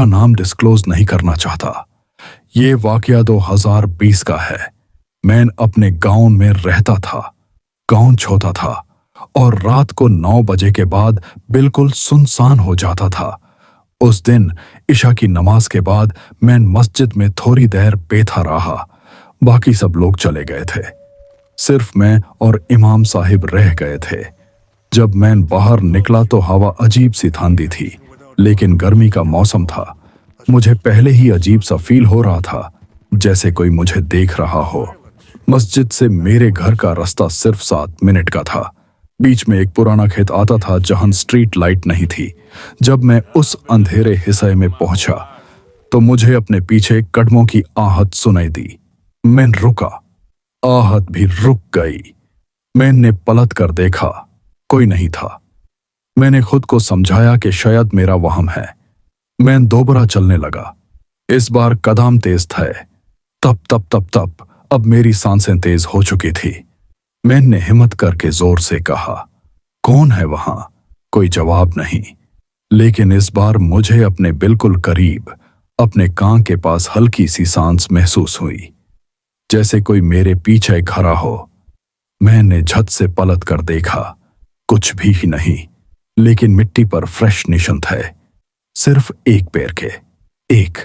मेरा नाम डिस्क्लोज नहीं करना चाहता। ये वाकया 2020 का है। मैं अपने गांव में रहता था। गांव छोटा था और रात को 9 बजे के बाद बिल्कुल सुनसान हो जाता था। उस दिन इशा की नमाज के बाद मैं मस्जिद में थोड़ी देर बैठा रहा। बाकी सब लोग चले गए थे। सिर्फ मैं और इमाम साहिब रह गए थे। जब मैं बाहर निकला तो हवा अजीब सी ठंडी थी, लेकिन गर्मी का मौसम था। मुझे पहले ही अजीब सा फील हो रहा था, जैसे कोई मुझे देख रहा हो। मस्जिद से मेरे घर का रास्ता सिर्फ 7 मिनट का था। बीच में एक पुराना खेत आता था जहां स्ट्रीट लाइट नहीं थी। जब मैं उस अंधेरे हिस्से में पहुंचा तो मुझे अपने पीछे कदमों की आहट सुनाई दी। मैं रुका, आहट भी रुक गई। मैंने पलट कर देखा, कोई नहीं था। मैंने खुद को समझाया कि शायद मेरा वहम है। मैं दोबारा चलने लगा। इस बार कदम तेज थे। तप तप तप तप अब मेरी सांसें तेज हो चुकी थी। मैंने हिम्मत करके जोर से कहा, कौन है वहां? कोई जवाब नहीं। लेकिन इस बार मुझे अपने बिल्कुल करीब, अपने कान के पास हल्की सी सांस महसूस हुई, जैसे कोई मेरे पीछे खड़ा हो। मैंने झट से पलट कर देखा, कुछ भी ही नहीं, लेकिन मिट्टी पर फ्रेश निशान थे। सिर्फ एक पैर के, एक,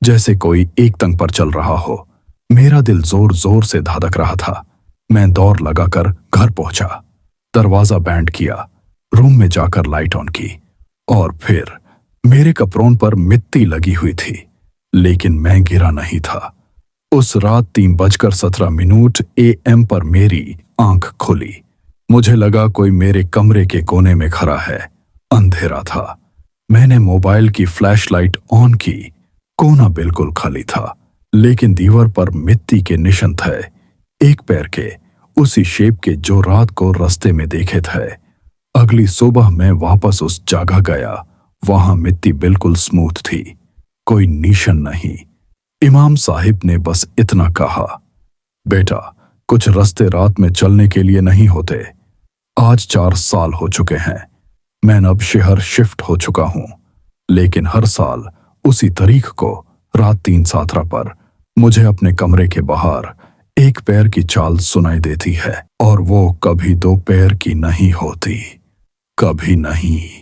जैसे कोई एक तंग पर चल रहा हो। मेरा दिल जोर जोर से धड़क रहा था। मैं दौड़ लगाकर घर पहुंचा, दरवाजा बैंड किया, रूम में जाकर लाइट ऑन की, और फिर मेरे कपड़ों पर मिट्टी लगी हुई थी, लेकिन मैं गिरा नहीं था। उस रात 3:17 AM पर मेरी आंख खुली। मुझे लगा कोई मेरे कमरे के कोने में खड़ा है। अंधेरा था। मैंने मोबाइल की फ्लैशलाइट ऑन की। कोना बिल्कुल खाली था, लेकिन दीवार पर मिट्टी के निशान थे, एक पैर के, उसी शेप के जो रात को रास्ते में देखे थे। अगली सुबह मैं वापस उस जगह गया। वहां मिट्टी बिल्कुल स्मूथ थी, कोई निशान नहीं। इमाम साहिब ने बस इतना कहा, बेटा, कुछ रास्ते रात में चलने के लिए नहीं होते। आज 4 साल हो चुके हैं। मैं अब शहर शिफ्ट हो चुका हूं, लेकिन हर साल उसी तारीख को रात 3:17 पर मुझे अपने कमरे के बाहर एक पैर की चाल सुनाई देती है, और वो कभी 2 पैर की नहीं होती, कभी नहीं।